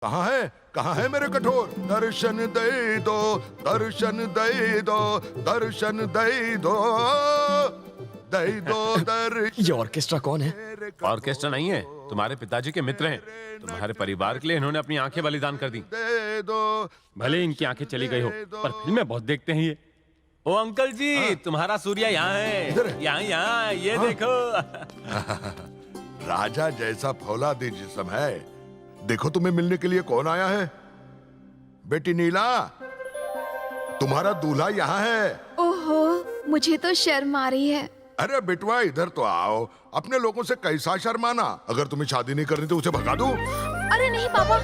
कहाँ है मेरे कठोर? दर्शन दे दो, दर्शन दे दो, दर्शन दे दो, दे दो दर्शन। ये ऑर्केस्ट्रा कौन है? ऑर्केस्ट्रा नहीं है, तुम्हारे पिताजी के मित्र हैं। तुम्हारे परिवार के लिए इन्होंने अपनी आंखें बलिदान कर दी। दे दो। भले इनकी आंखें चली गई हो, पर फिल्में बहुत देखते हैं ये। ओ अंकल जी, तुम्हारा सूर्या यहाँ है। यहाँ ये देखो। राजा जैसा फौलादी जिस्म है। देखो तुम्हें मिलने के लिए कौन आया है। बेटी नीला, तुम्हारा दूल्हा यहाँ है। ओहो, मुझे तो शर्म आ रही है। अरे बिटवा इधर तो आओ। अपने लोगों से कैसा शर्माना। अगर तुम्हें शादी नहीं करनी तो उसे भगा दो। अरे नहीं पापा।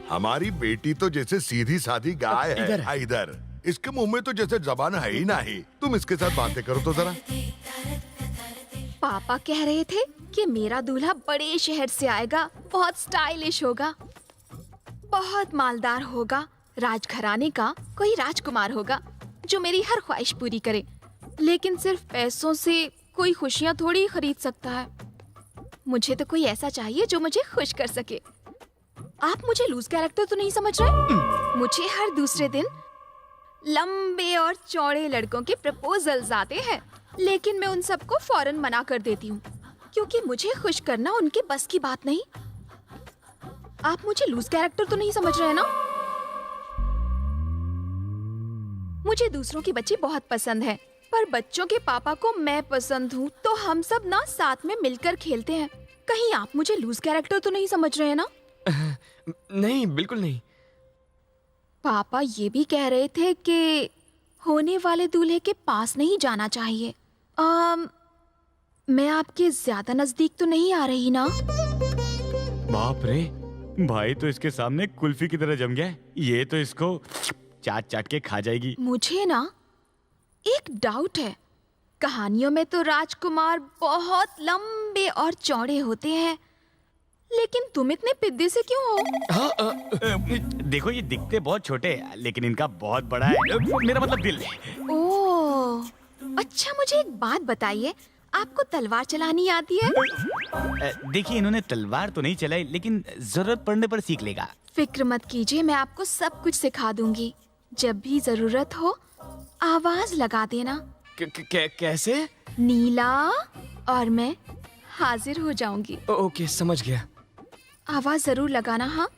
हमारी बेटी तो जैसे सीधी सादी गाय है। इधर इसके मुंह में तो जैसे जबान है ही नहीं। तुम इसके साथ बातें करो तो जरा। पापा कह रहे थे कि मेरा दूल्हा बड़े शहर से आएगा, बहुत स्टाइलिश होगा, बहुत मालदार होगा, राजघराने का कोई राजकुमार होगा जो मेरी हर ख्वाहिश पूरी करे। लेकिन सिर्फ पैसों से कोई खुशियाँ थोड़ी खरीद सकता है। मुझे तो कोई ऐसा चाहिए जो मुझे खुश कर सके। आप मुझे लूज कैरेक्टर तो नहीं समझ रहे? मुझे हर दूसरे दिन लंबे और चौड़े लड़कों के प्रपोजल्स आते हैं, लेकिन मैं उन सबको फौरन मना कर देती हूँ, क्योंकि मुझे खुश करना उनके बस की बात नहीं। आप मुझे लूज कैरेक्टर तो नहीं समझ रहे ना? मुझे दूसरों के बच्चे बहुत पसंद हैं, पर बच्चों के पापा को मैं पसंद हूँ, तो हम सब ना साथ में मिलकर खेलते हैं। कहीं आप मुझे लूज कैरेक्टर तो नहीं समझ रहे हैं ना? नहीं, बिल्कुल नहीं। पापा ये भी कह रहे थे कि होने वाले दूल्हे के पास नहीं जाना चाहिए। मैं आपके ज्यादा नजदीक तो नहीं आ रही ना? बाप रे, भाई तो इसके सामने कुल्फी की तरह जम गया है। ये तो इसको चाट चाट के खा जाएगी। मुझे ना एक डाउट है। कहानियों में तो राजकुमार बहुत लंबे और चौड़े होते हैं, लेकिन तुम इतने पिद्दे से क्यों हो? देखो, ये दिखते बहुत छोटे हैं, लेकिन इनका बहुत बड़ा है। मेरा मतलब दिल। ओह, अच्छा मुझे एक बात बताइए, आपको तलवार चलानी आती है? देखिए, इन्होंने तलवार तो नहीं चलाई, लेकिन जरूरत पड़ने पर सीख लेगा। फिक्र मत कीजिए, मैं आपको सब कुछ सिखा दूंगी। जब भी जरूरत हो आवाज लगा देना। कैसे? नीला और मैं हाजिर हो जाऊंगी। ओके, समझ गया। आवाज जरूर लगाना। हाँ,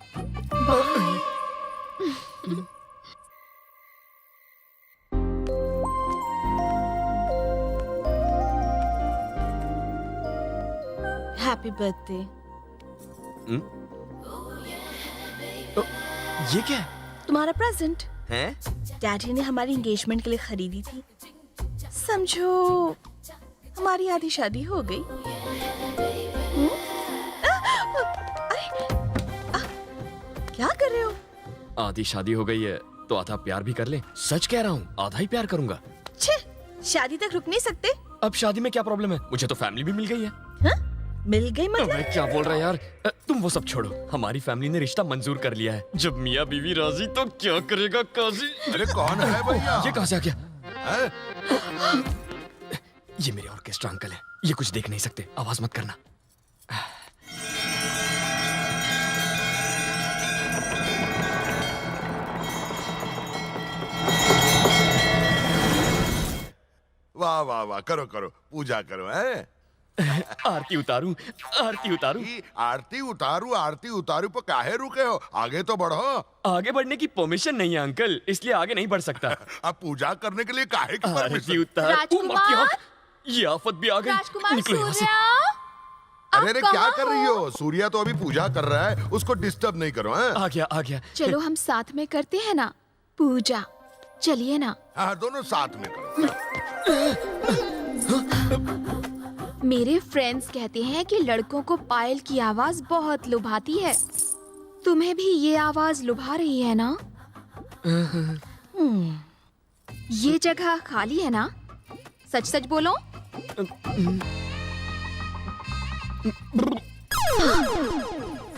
हैप्पी बर्थडे। ये क्या है? तुम्हारा प्रेजेंट हैं? डैडी ने हमारी एंगेजमेंट के लिए खरीदी थी। समझो हमारी आधी शादी हो गई। क्या कर रहे हो? आधी शादी हो गई है तो आधा प्यार भी कर ले। सच कह रहा हूँ, आधा ही प्यार करूंगा। छे, शादी तक रुक नहीं सकते? अब शादी में क्या प्रॉब्लम है? मुझे तो फैमिली भी मिल गई है। हा? मिल गई मतलब? मैं क्या बोल रहा है यार? तुम वो सब छोड़ो, हमारी फैमिली ने रिश्ता मंजूर कर लिया है। जब मियाँ बीवी राजी तो क्या करेगा काजी? अरे कौन है भैया? ये कहाँ से आ गया? है? ये मेरे ऑर्केस्ट्रा अंकल है। ये कुछ देख नहीं सकते, आवाज मत करना। वाह वाह वाह, करो करो, पूजा करो। है आरती उतारूं, आरती उतारूं। आरती उतारू, आरती उतारू पर काहे रुके हो? आगे तो बढ़ो। आगे बढ़ने की परमिशन नहीं है अंकल, इसलिए आगे नहीं बढ़ सकता। अब पूजा करने के लिए काहे की आरती परमिशन? उतार। राजकुमार! ये आफत भी आ गई। राजकुमार निकलो यहाँ से। सूर्या, अरे अरे, क्या कर रही हो? सूर्या तो अभी पूजा कर रहा है, उसको डिस्टर्ब नहीं करो। हैं? आ गया, आ गया। चलो हम साथ में करते हैं ना पूजा। चलिए ना। हाँ, दोनों साथ में करो। मेरे फ्रेंड्स कहते हैं कि लड़कों को पायल की आवाज बहुत लुभाती है। तुम्हें भी ये आवाज लुभा रही है ना? ये जगह खाली है ना? सच सच बोलो।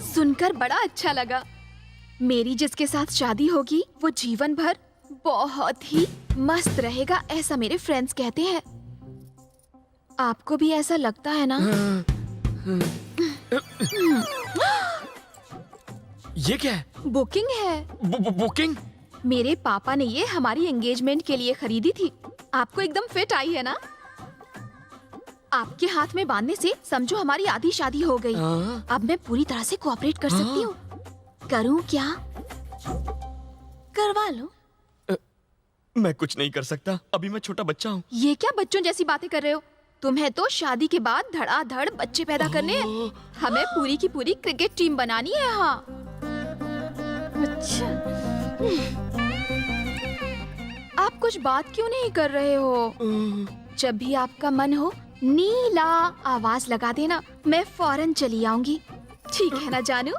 सुनकर बड़ा अच्छा लगा। मेरी जिसके साथ शादी होगी वो जीवन भर बहुत ही मस्त रहेगा, ऐसा मेरे फ्रेंड्स कहते हैं। आपको भी ऐसा लगता है ना? ये क्या है? बुकिंग है। बुकिंग? मेरे पापा ने ये हमारी एंगेजमेंट के लिए खरीदी थी। आपको एकदम फिट आई है ना? आपके हाथ में बांधने से समझो हमारी आधी शादी हो गई। अब मैं पूरी तरह से कोऑपरेट कर सकती हूँ। करूँ क्या? करवा लो। मैं कुछ नहीं कर सकता, अभी मैं छोटा बच्चा हूँ। ये क्या बच्चों जैसी बातें कर रहे हो? तुम्हें तो शादी के बाद धड़ाधड़ बच्चे पैदा करने हैं। हमें पूरी की पूरी क्रिकेट टीम बनानी है यहाँ। अच्छा, आप कुछ बात क्यों नहीं कर रहे हो? जब भी आपका मन हो नीला आवाज लगा देना, मैं फौरन चली आऊंगी। ठीक है ना जानू?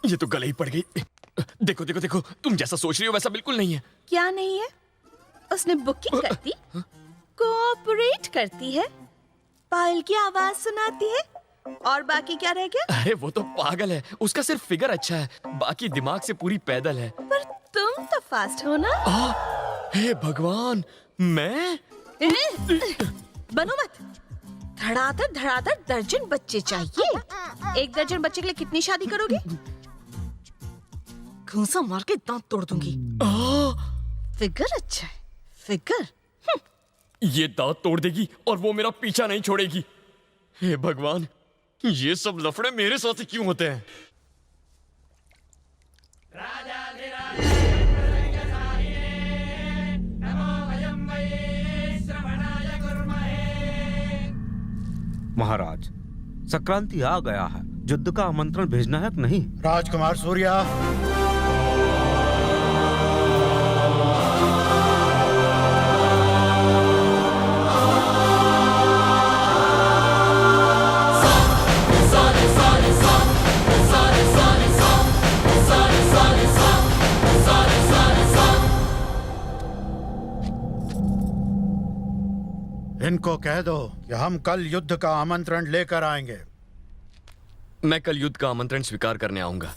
ये तो गले ही पड़ गई। देखो देखो देखो, तुम जैसा सोच रही हो वैसा बिल्कुल नहीं है। क्या नहीं है? उसने बुकिंग करती, कोऑपरेट करती है, पायल की आवाज सुनाती है, और बाकी क्या रह गया? अरे वो तो पागल है, उसका सिर्फ फिगर अच्छा है, बाकी दिमाग से पूरी पैदल है। पर तुम तो फास्ट हो ना? हे भगवान, मैं? बनो मत। धड़ाधड़ धड़ाधड़ दर्जन बच्चे चाहिए। एक दर्जन बच्चे के लिए कितनी शादी करोगे? घूंसा मार के दांत तोड़ दूंगी। फिगर अच्छा है, फिगर। ये दांत तोड़ देगी और वो मेरा पीछा नहीं छोड़ेगी। हे भगवान, ये सब लफड़े मेरे साथ ही क्यों होते हैं? महाराज, संक्रांति आ गया है, युद्ध का आमंत्रण भेजना है कि नहीं? राजकुमार सूर्या, इनको कह दो कि हम कल युद्ध का आमंत्रण लेकर आएंगे। मैं कल युद्ध का आमंत्रण स्वीकार करने आऊंगा।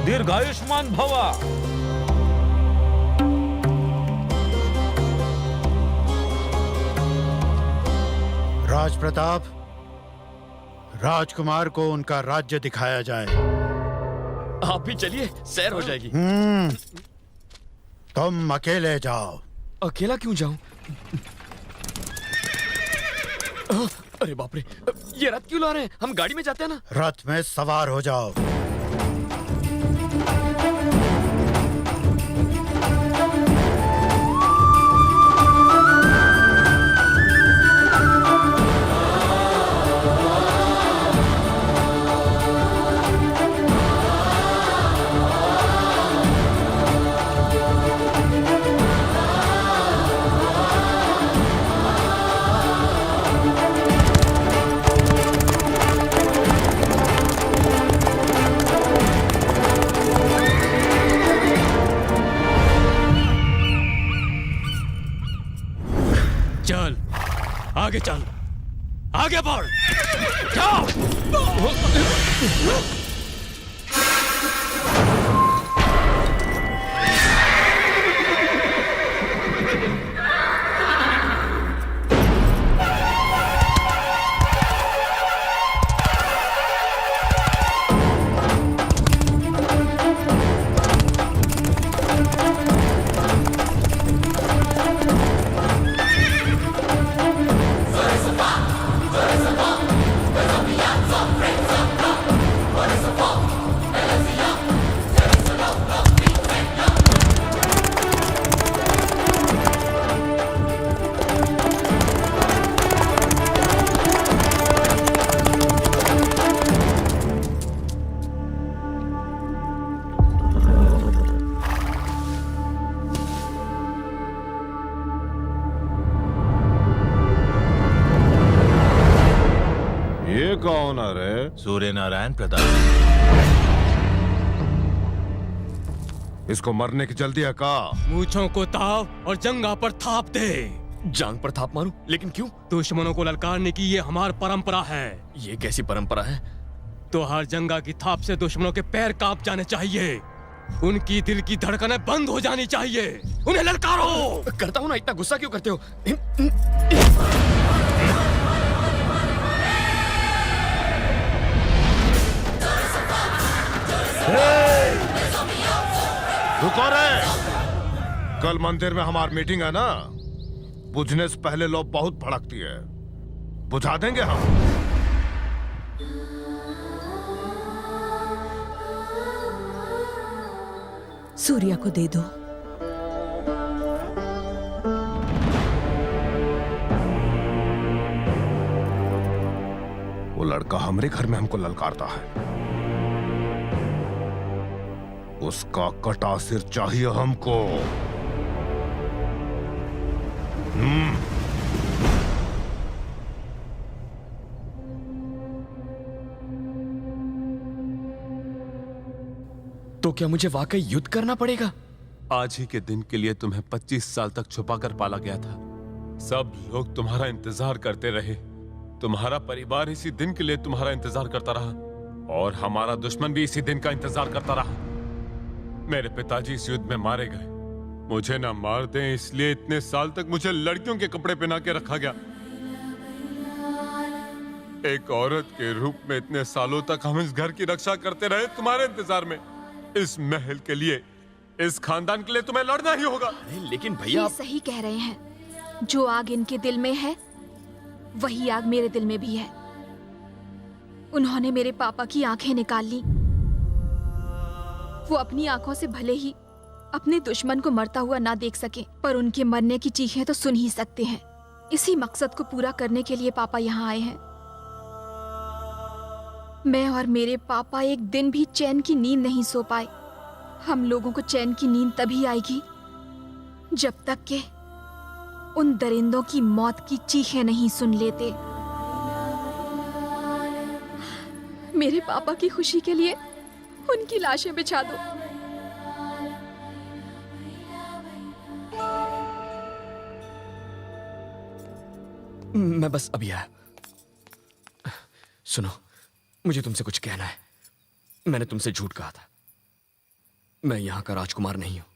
दीर्घायुष्मान भवा। राज प्रताप, राजकुमार को उनका राज्य दिखाया जाए। आप भी चलिए, सैर हो जाएगी। तुम अकेले जाओ। अकेला क्यों जाऊं? अरे बाप रे, ये रथ क्यों ला रहे हैं? हम गाड़ी में जाते हैं ना। रथ में सवार हो जाओ। चल, आगे चल, आगे बढ़, जाओ। ये कौन है रे? सूर्य नारायण प्रताप। इसको मरने की जल्दी है का? मूंछों को ताव और जंगा पर थाप दे। जांग पर थाप मारूं? लेकिन क्यों? दुश्मनों को ललकारने की ये हमारी परंपरा है। ये कैसी परंपरा है? तो हर जंगा की थाप से दुश्मनों के पैर कांप जाने चाहिए, उनकी दिल की धड़कनें बंद हो जानी चाहिए। उन्हें ललकारो। करता हूं ना, इतना गुस्सा क्यों करते हो? रुको रे। कल मंदिर में हमारी मीटिंग है ना, बुझने से पहले लोग बहुत भड़कती है, बुझा देंगे हम। सूर्या को दे दो। वो लड़का हमरे घर में हमको ललकारता है, उसका कटा सिर चाहिए हमको। तो क्या मुझे वाकई युद्ध करना पड़ेगा? आज ही के दिन के लिए तुम्हें 25 साल तक छुपा कर पाला गया था। सब लोग तुम्हारा इंतजार करते रहे, तुम्हारा परिवार इसी दिन के लिए तुम्हारा इंतजार करता रहा, और हमारा दुश्मन भी इसी दिन का इंतजार करता रहा। मेरे पिताजी इस युद्ध में मारे गए, मुझे ना मार दें इसलिए इतने साल तक मुझे लड़कियों के कपड़े पहना के रखा गया। एक औरत के रूप में इतने सालों तक हम इस घर की रक्षा करते रहे तुम्हारे इंतजार में। इस महल के लिए, इस खानदान के लिए तुम्हें लड़ना ही होगा। लेकिन भैया ये सही कह रहे हैं, जो आग इनके दिल में है वही आग मेरे दिल में भी है। उन्होंने मेरे पापा की आंखें निकाल ली। वो अपनी आंखों से भले ही अपने दुश्मन को मरता हुआ ना देख सके, पर उनके मरने की चीखें तो सुन ही सकते हैं। इसी मकसद को पूरा करने के लिए पापा यहाँ आए हैं। मैं और मेरे पापा एक दिन भी चैन की नींद नहीं सो पाए। हम लोगों को चैन की नींद तभी आएगी जब तक के उन दरिंदों की मौत की चीखें नहीं सुन लेते। मेरे पापा की खुशी के लिए उनकी लाशें बिछा दो। मैं बस अभी आया। सुनो, मुझे तुमसे कुछ कहना है। मैंने तुमसे झूठ कहा था। मैं यहाँ का राजकुमार नहीं हूं।